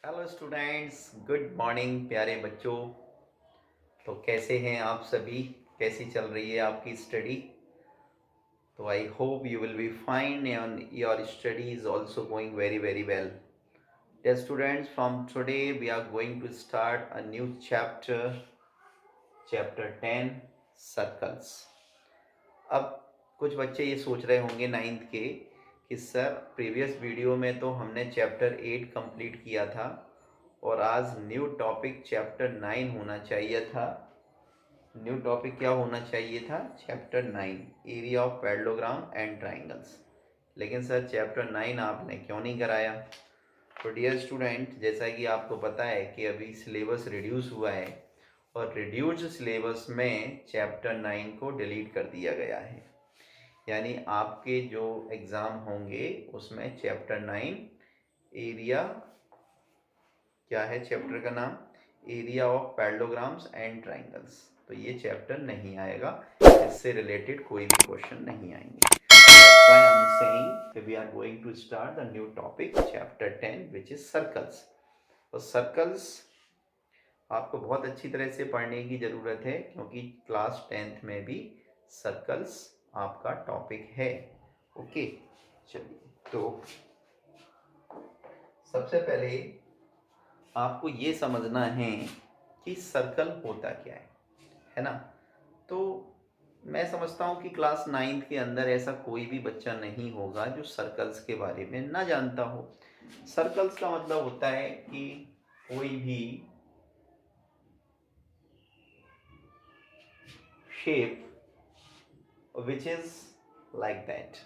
Hello students, good morning प्यारे बच्चों। तो कैसे हैं आप सभी? कैसी चल रही है आपकी स्टडी? तो I hope you will be fine and your study is also going very very well. Dear students, from today we are going to start a new chapter 10, circles. अब कुछ बच्चे ये सोच रहे होंगे नाइन्थ के कि सर प्रीवियस वीडियो में तो हमने चैप्टर 8 कंप्लीट किया था और आज न्यू टॉपिक चैप्टर 9 होना चाहिए था। न्यू टॉपिक क्या होना चाहिए था? Chapter 9, area of parallelogram and triangles. लेकिन सर चैप्टर 9 आपने क्यों नहीं कराया? तो डियर स्टूडेंट, जैसा कि आपको पता है कि अभी सिलेबस रिड्यूस हुआ है और रिड्यूस्ड सिलेबस में चैप्टर 9 को डिलीट कर दिया गया है। यानी आपके जो एग्ज़ाम होंगे उसमें चैप्टर 9 एरिया, क्या है चैप्टर का नाम? Area of parallelograms and triangles. तो ये चैप्टर नहीं आएगा, इससे रिलेटेड कोई भी क्वेश्चन नहीं आएंगे। That's why I'm saying that we are going to start the new topic chapter 10 which is circles। तो सर्कल्स आपको बहुत अच्छी तरह से पढ़ने की ज़रूरत है क्योंकि क्लास 10th में भी सर्कल्स आपका टॉपिक है। ओके, चलिए तो सबसे पहले आपको ये समझना है कि सर्कल होता क्या है ना? तो मैं समझता हूँ कि क्लास 9th के अंदर ऐसा कोई भी बच्चा नहीं होगा जो सर्कल्स के बारे में ना जानता हो। सर्कल्स का मतलब होता है कि कोई भी shape which is like that,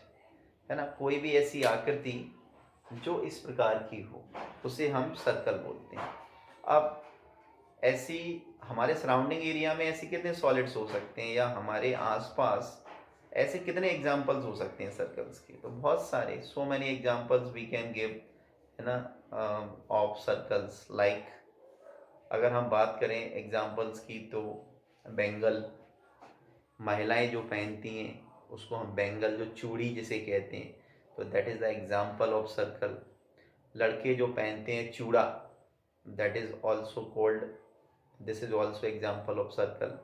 है ना? कोई भी ऐसी आकृति जो इस प्रकार की हो उसे हम सर्कल बोलते हैं। अब ऐसी हमारे सराउंडिंग एरिया में ऐसे कितने सॉलिड्स हो सकते हैं या हमारे आसपास ऐसे कितने एग्जाम्पल्स हो सकते हैं सर्कल्स के? तो बहुत सारे, so many examples we can give, है ना, ऑफ सर्कल्स। लाइक अगर हम बात करें एग्जाम्पल्स की तो बेंगल, महिलाएं जो पहनती हैं उसको हम बेंगल, जो चूड़ी जिसे कहते हैं, तो that is the example of circle. लड़के जो पहनते हैं चूड़ा, that is also called, this is also example of circle.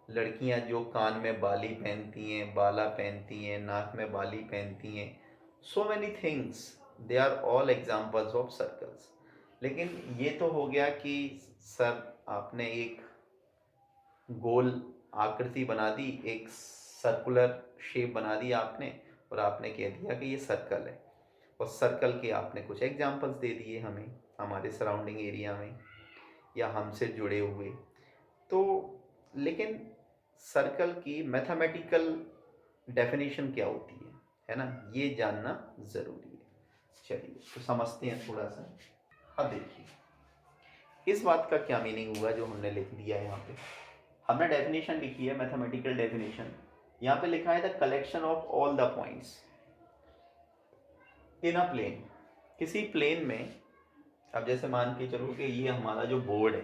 लड़कियां जो कान में बाली पहनती हैं, बाला पहनती हैं, नाक में बाली पहनती हैं, so many things, they are all examples of circles. लेकिन ये तो हो गया कि सर आपने एक गोल आकृति बना दी, एक सर्कुलर शेप बना दी आपने और आपने कह दिया कि ये सर्कल है, और सर्कल के आपने कुछ एग्जाम्पल्स दे दिए हमें हमारे सराउंडिंग एरिया में या हमसे जुड़े हुए। तो लेकिन सर्कल की मैथमेटिकल डेफिनेशन क्या होती है ना, ये जानना ज़रूरी है। चलिए तो समझते हैं थोड़ा सा। अब देखिए इस बात का क्या मीनिंग हुआ जो हमने लिख दिया है। यहाँ पे हमने डेफिनेशन लिखी है, मैथमेटिकल डेफिनेशन। यहाँ पे लिखा है the collection of all the points in a plane. किसी प्लेन में, अब जैसे मान के चलो कि ये हमारा जो बोर्ड है,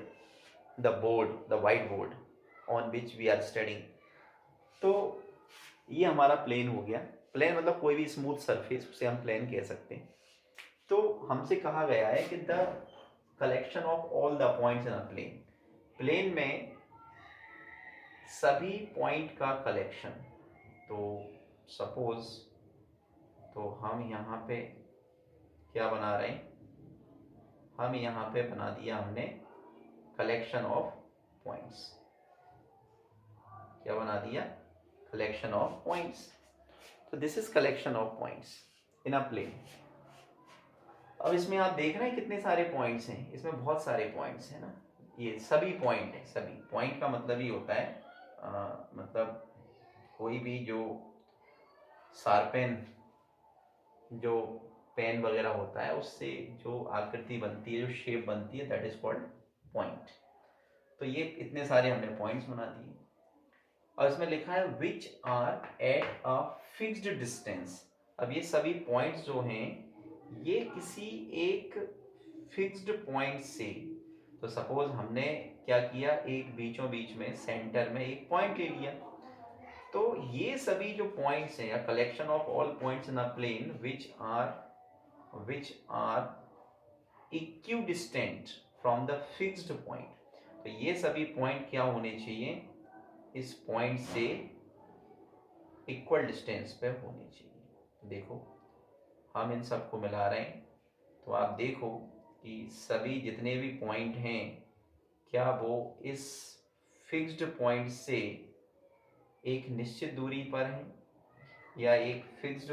the white board on which we are studing, तो ये हमारा प्लेन हो गया। प्लेन मतलब कोई भी स्मूथ सरफेस, उसे हम प्लेन कह सकते हैं। तो हमसे कहा गया है कि the collection of all the points in a plane, plane में सभी पॉइंट का कलेक्शन। तो सपोज, तो हम यहाँ पे क्या बना रहे हैं? हम यहाँ पे बना दिया हमने कलेक्शन ऑफ पॉइंट्स। क्या बना दिया? Collection of points. तो this is collection of points in a plane. अब इसमें आप देख रहे हैं कितने सारे पॉइंट्स हैं, इसमें बहुत सारे पॉइंट्स हैं ना। ये सभी पॉइंट है, सभी पॉइंट का मतलब ही होता है मतलब कोई भी जो शार्पेन, जो पेन वगैरह होता है उससे जो आकृति बनती है, जो शेप बनती है, दैट इज कॉल्ड पॉइंट। तो ये इतने सारे हमने पॉइंट्स बना दिए और इसमें लिखा है which are at a fixed distance. अब ये सभी पॉइंट्स जो हैं ये किसी एक फिक्स्ड पॉइंट से, तो सपोज हमने क्या किया, एक बीचों बीच में सेंटर में एक पॉइंट ले लिया। तो ये सभी जो पॉइंट्स हैं, या collection of all points in a plane which are equidistant from the fixed point. तो ये सभी पॉइंट क्या होने चाहिए, इस पॉइंट से इक्वल डिस्टेंस पे होने चाहिए। देखो हम इन सबको मिला रहे हैं, तो आप देखो कि सभी जितने भी पॉइंट हैं क्या वो इस फिक्स्ड पॉइंट से एक निश्चित दूरी पर हैं या एक फिक्स्ड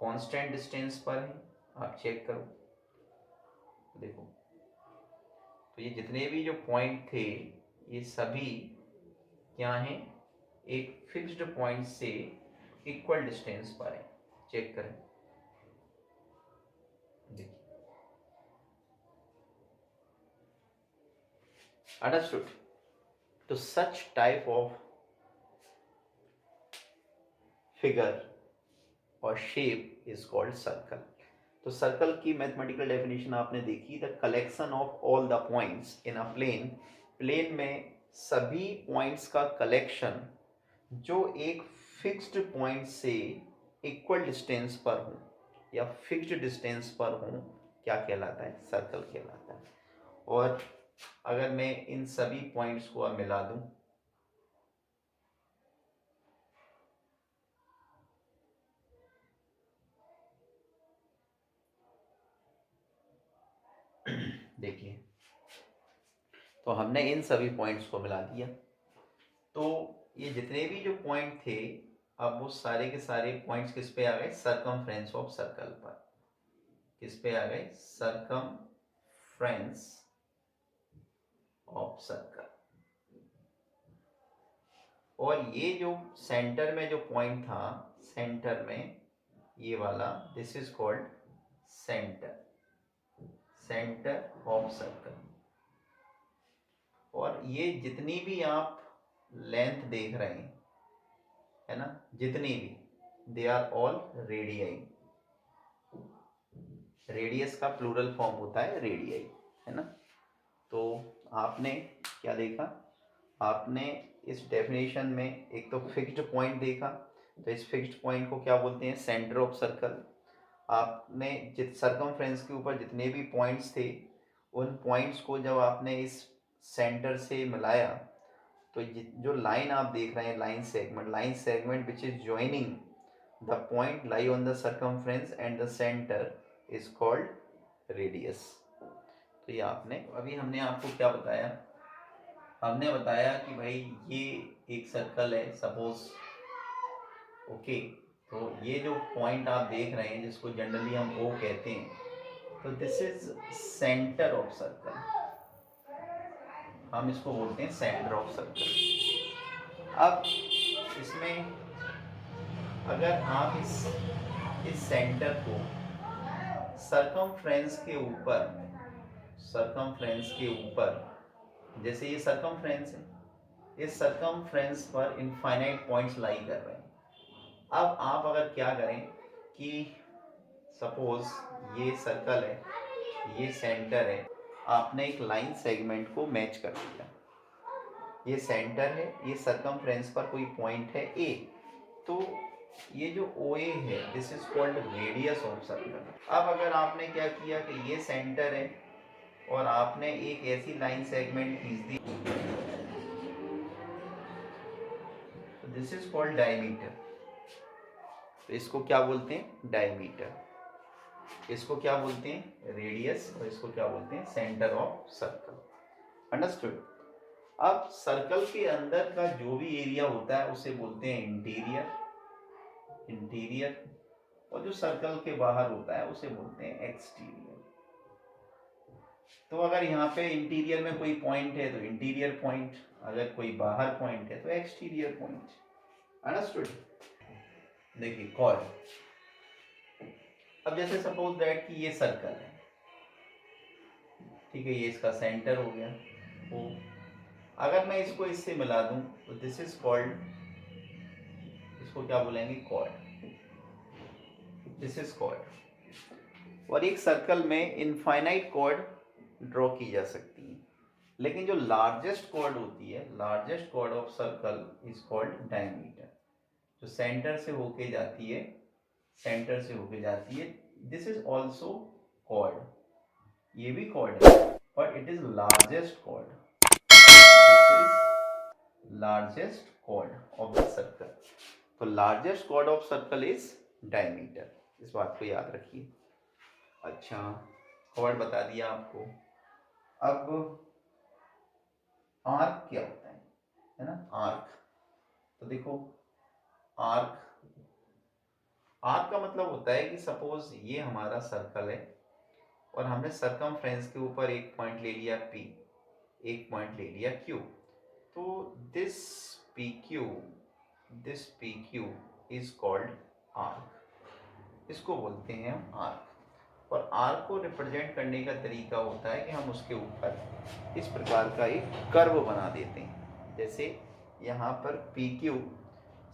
कांस्टेंट डिस्टेंस पर हैं। आप चेक करो, देखो तो ये जितने भी जो पॉइंट थे ये सभी क्या हैं, एक फिक्स्ड पॉइंट से इक्वल डिस्टेंस पर है। चेक करें, देखिए अंडरस्टूड। तो सच टाइप ऑफ फिगर और शेप इज कॉल्ड सर्कल। तो सर्कल की मैथमेटिकल डेफिनेशन आपने देखी, the collection of all the points in a plane. Plane में सभी पॉइंट्स का कलेक्शन जो एक फिक्स्ड पॉइंट से इक्वल डिस्टेंस पर हो या फिक्स्ड डिस्टेंस पर हो, क्या कहलाता है, सर्कल कहलाता है। और अगर मैं इन सभी पॉइंट्स को अब मिला दूं, देखिए तो हमने इन सभी पॉइंट्स को मिला दिया, तो ये जितने भी जो पॉइंट थे अब वो सारे के सारे पॉइंट्स किस पे आ गए, सरकमफ्रेंस ऑफ सर्कल पर। किस पे आ गए, सरकमफ्रेंस ऑफ सर्कल। और ये जो सेंटर में जो पॉइंट था, सेंटर में ये वाला, this is called centre, centre of circle. और ये जितनी भी आप लेंथ देख रहे हैं, है ना, जितनी भी, they are all radii. Radius का प्लूरल फॉर्म होता है रेडियाई, है ना। तो आपने क्या देखा, आपने इस डेफिनेशन में एक तो फिक्स्ड पॉइंट देखा, तो इस फिक्स्ड पॉइंट को क्या बोलते हैं, सेंटर ऑफ सर्कल। आपने जित सर्कमफ्रेंस के ऊपर जितने भी पॉइंट्स थे उन पॉइंट्स को जब आपने इस सेंटर से मिलाया, तो जो लाइन आप देख रहे हैं, line segment which is joining the point lie on the circumference and the centre is called radius. तो ये आपने, अभी हमने आपको क्या बताया, हमने बताया कि भाई ये एक सर्कल है सपोज, ओके। तो ये जो पॉइंट आप देख रहे हैं जिसको जनरली हम ओ कहते हैं, तो this is centre of circle, हम इसको बोलते हैं सेंटर ऑफ सर्कल। अब इसमें अगर आप इस सेंटर को सरकमफ्रेंस के ऊपर, सरकमफ्रेंस के ऊपर, जैसे ये सरकमफ्रेंस है, इस सरकमफ्रेंस पर इनफाइनाइट पॉइंट्स लाई कर रहे हैं। अब आप अगर क्या करें कि सपोज ये सर्कल है, ये सेंटर है, आपने एक लाइन सेगमेंट को मैच कर दिया, ये सेंटर है, ये सरकमफ्रेंस पर कोई पॉइंट है ए, तो ये जो ओ ए है this is called radius of circle. अब अगर आपने क्या किया कि ये सेंटर है और आपने एक ऐसी लाइन सेगमेंट खींच दी, तो दिस इज कॉल्ड डायमीटर। तो इसको क्या बोलते हैं, डायमीटर। इसको क्या बोलते हैं, रेडियस, और इसको क्या बोलते हैं, सेंटर ऑफ सर्कल। अंडरस्टूड। अब सर्कल के अंदर का जो भी एरिया होता है उसे बोलते हैं इंटीरियर, इंटीरियर। और जो सर्कल के बाहर होता है उसे बोलते हैं एक्सटीरियर। तो अगर यहाँ पे इंटीरियर में कोई पॉइंट है तो इंटीरियर पॉइंट, अगर कोई बाहर पॉइंट है तो एक्सटीरियर पॉइंट। अंडरस्टूड। देखिए कॉर्ड, अब जैसे सपोज दैट कि ये सर्कल है, ठीक है, ये इसका सेंटर हो गया वो। अगर मैं इसको इससे मिला दूं तो दिस इज कॉल्ड, इसको क्या बोलेंगे, कॉर्ड, दिस इज कॉर्ड। और एक सर्कल में इनफाइनाइट कॉर्ड ड्रॉ की जा सकती है, लेकिन जो लार्जेस्ट कॉर्ड होती है, largest chord of circle is called diameter, जो सेंटर से होके जाती है, सेंटर से होके जाती है, दिस इज ऑल्सो कॉर्ड, ये भी कॉर्ड है, but it is largest chord, this is largest chord of the circle. तो largest chord of circle is diameter, इस बात को याद रखिए। अच्छा, कॉर्ड बता दिया आपको। अब आर्क क्या होता है ना, आर्क। तो देखो, आर्क आर्क का मतलब होता है कि सपोज ये हमारा सर्कल है और हमने सरकमफ्रेंस के ऊपर एक पॉइंट ले लिया P, एक पॉइंट ले लिया Q। तो this P Q is called arc, इसको बोलते हैं हम आर्क। और आर्क को रिप्रेजेंट करने का तरीका होता है कि हम उसके ऊपर इस प्रकार का एक कर्व बना देते हैं। जैसे यहाँ पर P Q,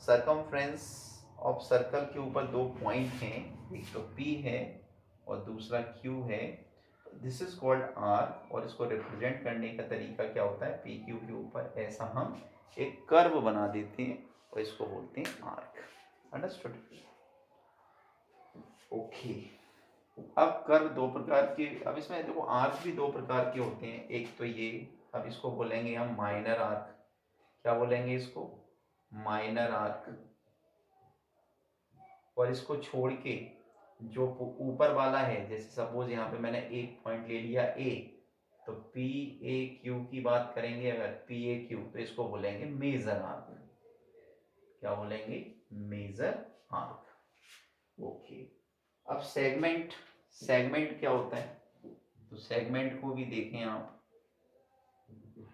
circumference of circle के ऊपर दो पॉइंट हैं, एक तो P है और दूसरा Q है। दिस इज कॉल्ड आर्क, और इसको रिप्रेजेंट करने का तरीका क्या होता है, पी क्यू के ऊपर ऐसा हम एक कर्व बना देते हैं और इसको बोलते हैं आर्क। अंडरस्टूड? ओके। अब कर्व दो प्रकार के, अब इसमें देखो आर्क भी दो प्रकार के होते हैं। एक तो ये, अब इसको बोलेंगे हम माइनर आर्क। क्या बोलेंगे इसको? Minor arc. और इसको छोड़ के जो ऊपर वाला है, जैसे सपोज यहाँ पे मैंने एक पॉइंट ले लिया A, तो पी ए क्यू की बात करेंगे अगर, पी ए क्यू, तो इसको बोलेंगे मेजर आर्क। क्या बोलेंगे? Major arc. ओके। अब सेगमेंट, सेगमेंट क्या होता है? तो सेगमेंट को भी देखें आप।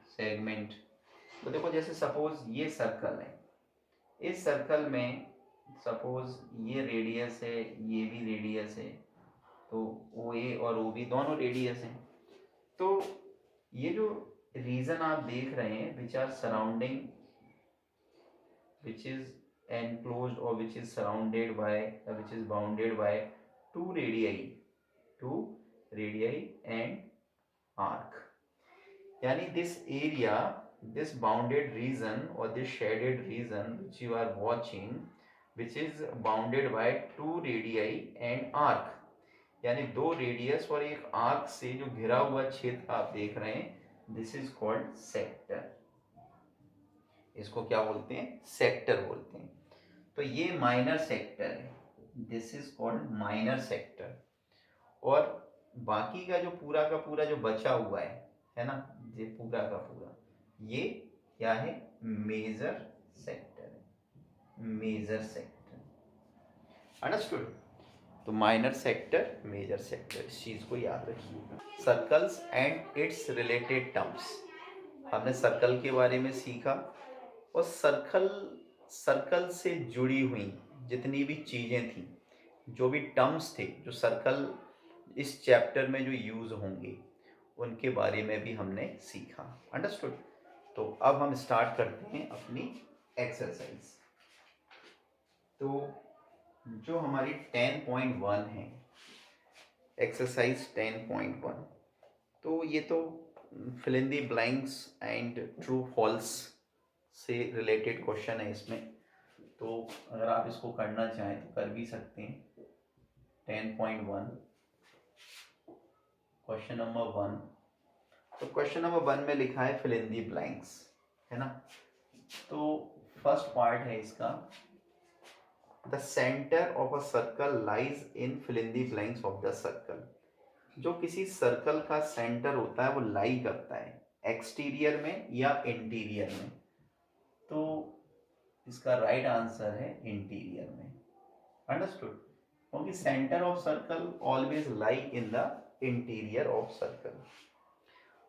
सेगमेंट तो देखो, जैसे सपोज ये सर्कल है, इस सर्कल में सपोज ये रेडियस है, ये भी रेडियस है, तो ओ ए और ओ बी दोनों रेडियस हैं। तो ये जो रीजन आप देख रहे हैं, which are surrounding, which is enclosed or which is surrounded by, which is bounded by two radii and arc. Yani this area, this bounded region or this shaded region which you are watching, which is bounded by two radii and arc, यानी दो radius और एक arc से जो घिरा हुआ क्षेत्र आप देख रहे हैं, दिस इज कॉल्ड सेक्टर। इसको क्या बोलते हैं? सेक्टर बोलते हैं। तो ये माइनर सेक्टर है, this is called minor sector. और बाकी का जो पूरा का पूरा जो बचा हुआ है ना, ये पूरा का पूरा, ये क्या है? मेजर सेक्टर है, मेजर सेक्टर। अंडरस्टूड? तो माइनर सेक्टर, मेजर सेक्टर, इस चीज को याद रखिएगा। Circles and it's related terms, हमने सर्कल के बारे में सीखा, और सर्कल से जुड़ी हुई जितनी भी चीज़ें थी, जो भी टर्म्स थे, जो सर्कल इस चैप्टर में जो यूज़ होंगे, उनके बारे में भी हमने सीखा। अंडरस्टूड? तो अब हम स्टार्ट करते हैं अपनी एक्सरसाइज। तो जो हमारी 10.1 है, एक्सरसाइज 10.1, तो ये तो fill in the blanks and true false से रिलेटेड क्वेश्चन है इसमें। तो अगर आप इसको करना चाहें तो कर भी सकते हैं। 10.1 क्वेश्चन नंबर 1। तो क्वेश्चन नंबर 1 में लिखा है फिल इन दी ब्लैंक्स, है ना। तो फर्स्ट पार्ट है इसका, the centre of a circle lies in fill in the blanks of the circle. जो किसी सर्कल का सेंटर होता है वो लाई करता है एक्सटीरियर में या इंटीरियर में। तो इसका राइट आंसर है इंटीरियर में। अंडरस्टूड? क्योंकि centre of circle always lie in the interior of circle.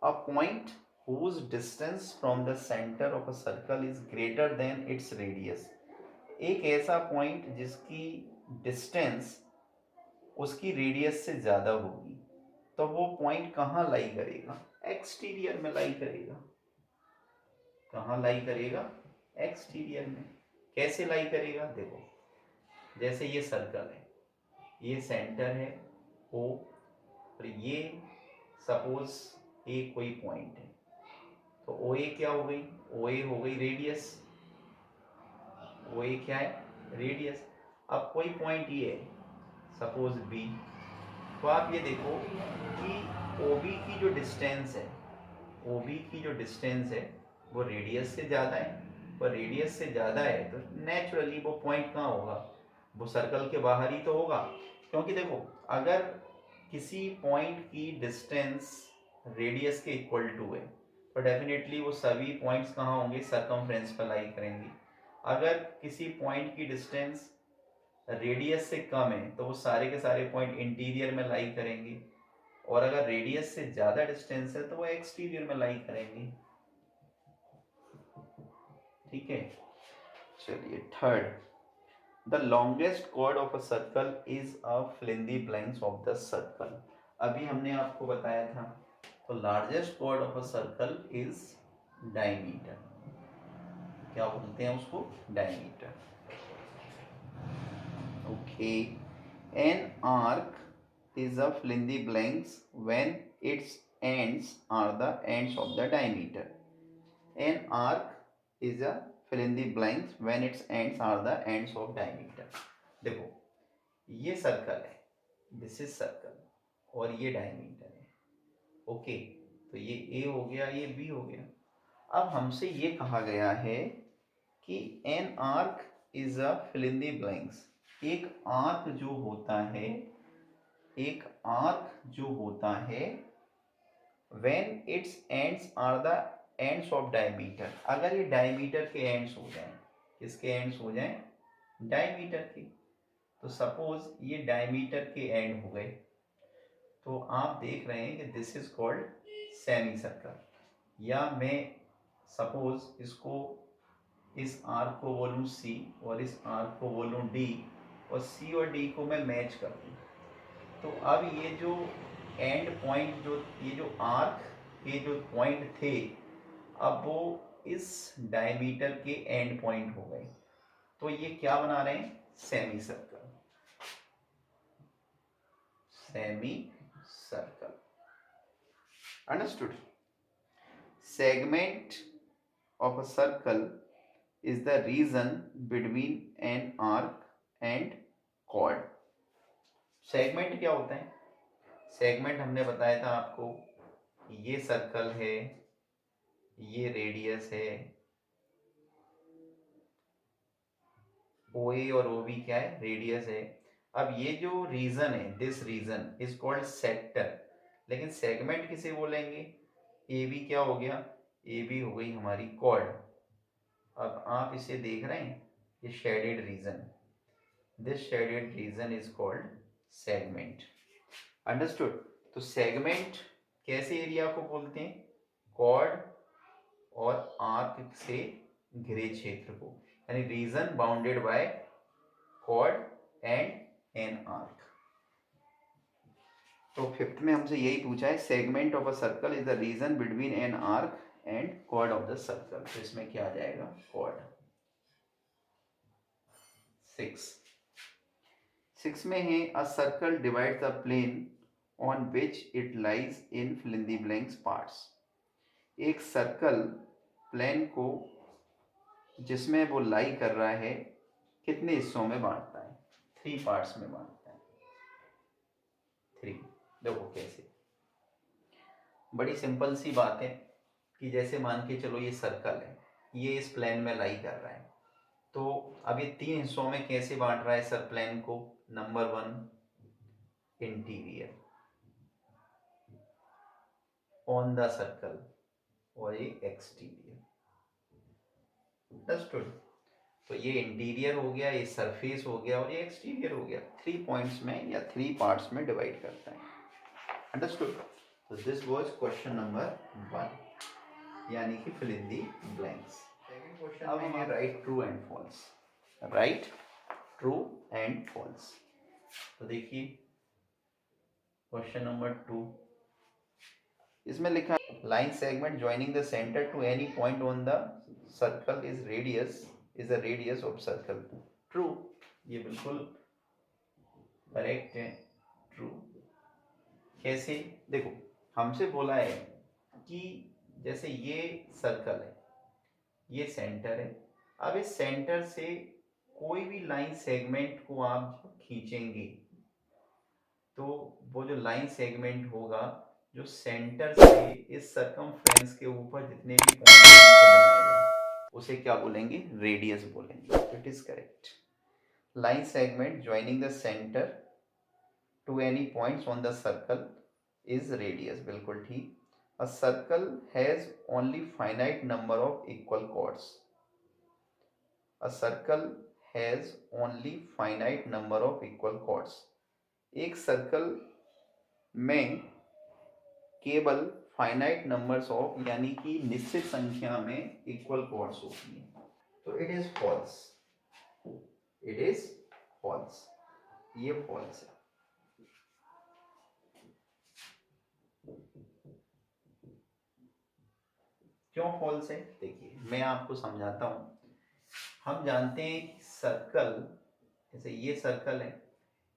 A point whose distance from the center of a circle is greater than its radius, एक ऐसा पॉइंट जिसकी distance उसकी radius से ज़्यादा होगी, तो वो पॉइंट कहाँ लाई करेगा? एक्सटीरियर में लाई करेगा। कहाँ लाई करेगा? एक्सटीरियर में। कैसे लाई करेगा? देखो, जैसे ये सर्कल है, ये सेंटर है O, और ये सपोज ए कोई पॉइंट है, तो ओ ए क्या हो गई? ओ ए हो गई रेडियस। ओ ए क्या है? रेडियस। अब कोई पॉइंट ये है सपोज बी, तो आप ये देखो कि ओ OB की जो डिस्टेंस है, OB की जो डिस्टेंस है वो रेडियस से ज़्यादा है, और रेडियस से ज़्यादा है तो नेचुरली वो पॉइंट कहाँ होगा, वो सर्कल के बाहर ही तो होगा। क्योंकि देखो, अगर किसी पॉइंट की डिस्टेंस रेडियस के इक्वल टू है तो डेफिनेटली वो सभी पॉइंट्स कहाँ होंगे, सर्कमफ्रेंस पर लाई करेंगे। अगर किसी पॉइंट की डिस्टेंस रेडियस से कम है तो वो सारे के सारे पॉइंट इंटीरियर में लाई करेंगे, और अगर रेडियस से ज़्यादा डिस्टेंस है तो वो एक्सटीरियर में लाई करेंगे। ठीक है, चलिए third, the longest chord of a circle is a fill in the blanks of the circle. अभी हमने आपको बताया था, तो largest chord of a circle is diameter. क्या बोलते हैं उसको, diameter. Okay, an arc is a fill in the blanks when its ends are the ends of the diameter. An arc is a fill in the blanks when its ends are the ends of diameter. देखो, ये circle है, this is circle, और ये diameter है। Okay, तो ये ए हो गया, ये बी हो गया। अब हमसे ये कहा गया है कि an arc is a fill in the blanks. एक आर्क जो होता है, एक आर्क जो होता है when its ends are the ends of diameter, अगर ये डायमीटर के एंड्स हो जाएं, किसके एंड्स हो जाएं, डायमीटर के, तो सपोज ये डायमीटर के एंड हो गए, तो आप देख रहे हैं कि this is called semi circle. या मैं सपोज इसको, इस आर्क को बोलूँ C और इस आर्क को बोलूँ D, और C और D को मैं मैच कर दूँ, तो अब ये जो एंड पॉइंट, जो ये जो आर्क के जो पॉइंट थे, अब वो इस डायमीटर के एंड पॉइंट हो गए, तो ये क्या बना रहे हैं, semi circle. Semi circle, understood. Segment of a circle is the region between an arc and cord. Segment क्या होता है, सेगमेंट हमने बताया था आपको, ये सर्कल है, ये रेडियस है, OA और OB क्या है, रेडियस है। अब ये जो रीजन है, this region is called sector, लेकिन सेगमेंट किसे बोलेंगे, AB क्या हो गया, AB हो गई हमारी कॉर्ड। अब आप इसे देख रहे हैं, ये shaded region, this shaded region is called segment, understood. तो सेगमेंट कैसे एरिया को बोलते हैं, कॉर्ड और आर्क से घिरे क्षेत्र को, यानी region bounded by chord and an arc. तो फिफ्थ में हमसे यही पूछा है, segment of a circle is the region between an arc and chord of the circle, तो इसमें क्या आ जाएगा, कॉर्ड। 6 में है, a circle divide the plane on which it lies in fill in the blanks parts. एक circle plane को जिसमें वो लाई कर रहा है, कितने हिस्सों में बांटता है, 3 पार्ट्स में बांटता है। 3, देखो कैसे, बड़ी सिंपल सी बात है कि जैसे मान के चलो ये सर्कल है, ये इस प्लेन में लाई कर रहा है, तो अब ये 3 हिस्सों में कैसे बांट रहा है सर प्लेन को। Number 1, interior on the circle, और ये एक्सटीरियर, अंडरस्टूड। तो ये इंटीरियर हो गया, ये सरफेस हो गया, और ये एक्सटीरियर हो गया। 3 पॉइंट्स में या 3 पार्ट्स में डिवाइड करता है, अंडरस्टूड। तो दिस वाज क्वेश्चन नंबर 1, यानी कि fill in the blanks. Second question में है right true and false, right true and false. तो देखिए क्वेश्चन नंबर 2, इसमें लिखा line segment joining the centre to any point on the circle is radius, is the radius of circle. True, ये बिल्कुल correct है, true. कैसे, देखो हमसे बोला है कि जैसे ये सर्कल है, ये सेंटर है, अब इस सेंटर से कोई भी लाइन सेगमेंट को आप खींचेंगे, तो वो जो लाइन सेगमेंट होगा जो सेंटर से इस सरकमफ्रेंस के ऊपर जितने भी पॉइंट हैं उनको मिलाएगा, उसे क्या बोलेंगे? रेडियस बोलेंगे। It is correct. Line segment joining the centre to any points on the circle is radius, बिल्कुल ठीक। A circle has only finite number of equal chords. A circle has only finite number of equal chords. एक circle में केवल finite numbers of यानी कि निश्चित संख्या में इक्वल कॉर्ड्स होती है। तो it is false, it is false, ये फॉल्स है। क्यों फॉल्स है? देखिए मैं आपको समझाता हूं। हम जानते हैं कि सर्कल, जैसे ये सर्कल है,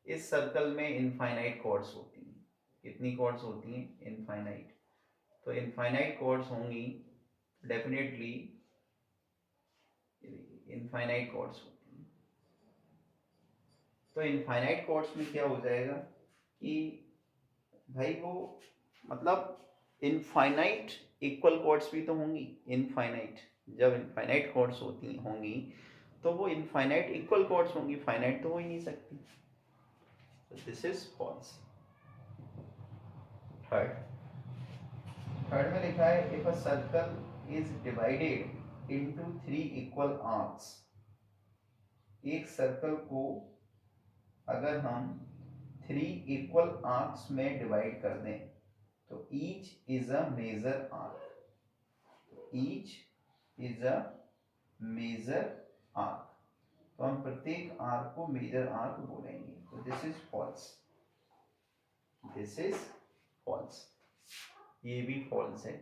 इस सर्कल में इनफाइनाइट कॉर्ड्स होती हैं। कितनी कॉर्ड्स होती हैं? इनफाइनाइट। तो इनफाइनाइट कॉर्ड्स होंगी, डेफिनेटली इनफाइनाइट कॉर्ड्स होती हैं। तो इनफाइनाइट कॉर्ड्स में क्या हो जाएगा कि भाई वो मतलब इनफाइनाइट इक्वल कॉर्ड्स भी तो होंगी। इनफाइनाइट, जब इनफाइनाइट कॉर्ड्स होती होंगी तो वो इनफाइनाइट इक्वल कॉर्ड्स होंगी, फाइनाइट तो हो ही नहीं सकती। This is false. Third, third में लिखा है if a circle is divided into 3 equal arcs. एक सर्कल को अगर हम 3 इक्वल आर्क्स में डिवाइड कर दें तो each is a major arc, each is a major arc. तो हम प्रत्येक आर्क को मेजर आर्क बोलेंगे। तो this is false, this is false, ये भी फॉल्स है।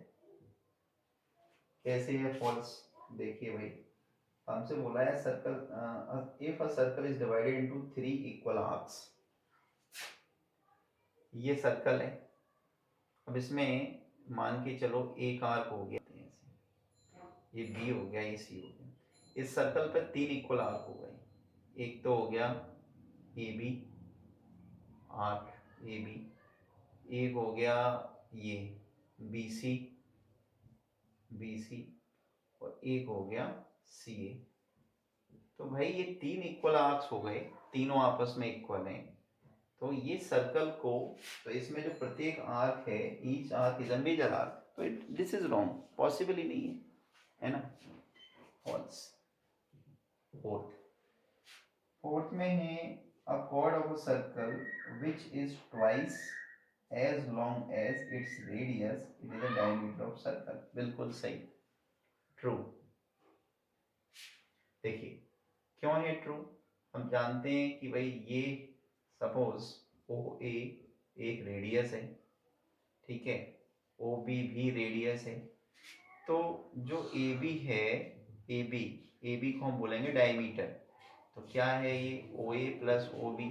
कैसे है फॉल्स? देखिए भाई, हमसे बोला है circle if a circle is divided into 3 equal arcs. ये सर्कल है, अब इसमें मान के चलो एक आर्क हो गया, ये बी हो गया, ये सी हो गया। इस सर्कल पर 3 इक्वल आर्क हो गए। एक तो हो गया A B, arc A B. एक हो गया ये बी सी, बी सी। और एक हो गया सी ए। तो भाई ये 3 इक्वल आर्क्स हो गए, तीनों आपस में इक्वल हैं। तो ये सर्कल को, तो इसमें जो प्रत्येक आर्क है, each arc is a major arc. तो दिस इज रॉन्ग, पॉसिबल ही नहीं है ना? फॉल्स। फोर्थ, फोर्थ में है अ chord of a circle which is twice as long as its radius, it is the diameter of circle। बिल्कुल सही, true. देखिए क्यों है ट्रू? हम जानते हैं कि भाई ये सपोज ओ ए एक रेडियस है, ठीक है, ओ बी भी रेडियस है। तो जो ए बी है, ए बी को हम बोलेंगे डायमीटर। तो क्या है ये? O A plus O B.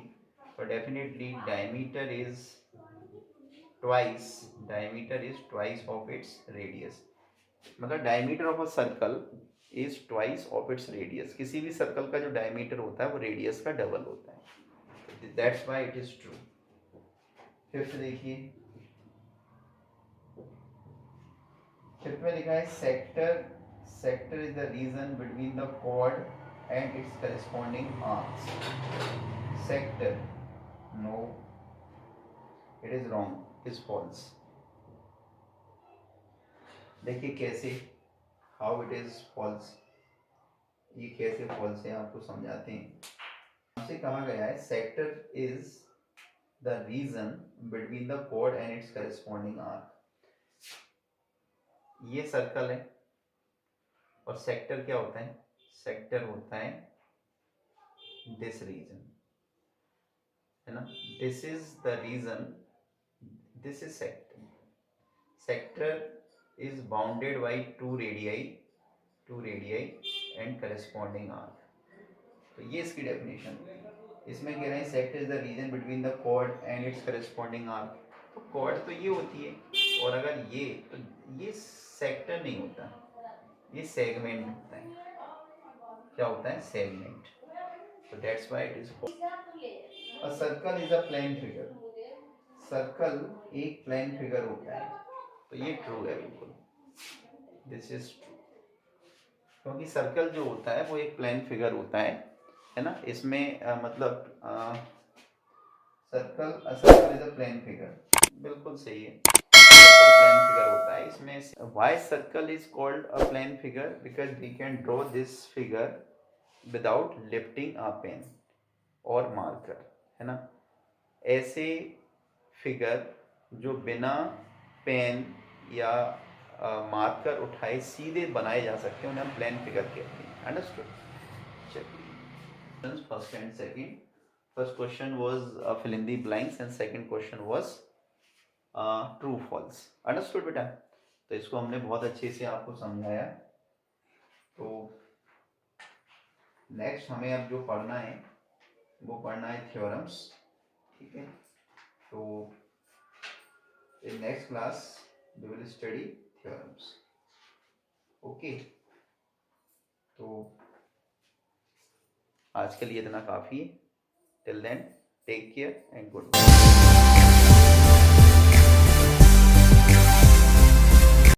तो definitely diameter is twice, diameter is twice of its radius. मतलब diameter of a circle is twice of its radius. किसी भी सर्कल का जो डायमीटर होता है वो रेडियस का डबल होता है। That's why it is true. Fifth देखिए, फिफ्थ में लिखा है sector, sector is the region between the chord and its corresponding arcs। sector, no, it is wrong, it is false। देखिए कैसे, हाउ इट इज फॉल्स, ये कैसे false है आपको समझाते हैं। हमसे कहा गया है sector is the region between the chord and its corresponding arc। ये सर्कल है और सेक्टर क्या होता है? सेक्टर होता है दिस रीजन, है ना? This is the region, this is sector. Sector is bounded by two radii and corresponding arc. तो ये इसकी डेफिनेशन। इसमें कह रहे हैं sector is the region between the chord and its corresponding arc. तो chord तो ये होती है, और अगर ये, तो ये सेक्टर नहीं होता, ये सेगमेंट होता है। क्या होता है? सेगमेंट। तो that's why it is. A circle is a plane figure. Circle एक प्लेन फिगर होता है, तो ये ट्रू है बिल्कुल, दिस इज ट्रू, क्योंकि सर्कल जो होता है वो एक प्लेन फिगर होता है ना। इसमें circle is a plane figure, बिल्कुल सही है, सर्कल प्लेन फिगर होता है। इसमें why circle is called a plane figure, because we can draw this figure without lifting a pen और मार्कर, है ना। ऐसे फिगर जो बिना पेन या मार्कर उठाए सीधे बनाए जा सकते हैं, उन्हें हम प्लेन फिगर कहते हैं। अंडरस्टूड? चलिए, first and second, first question was fill in the blanks and second question was true false. Understood बेटा? तो इसको हमने बहुत अच्छे से आपको समझाया। तो नेक्स्ट हमें अब जो पढ़ना है वो पढ़ना है थ्योरम्स, ठीक है। तो in next class we will study theorems, okay। तो आज के लिए इतना काफ़ी है। Till then take care and good bye.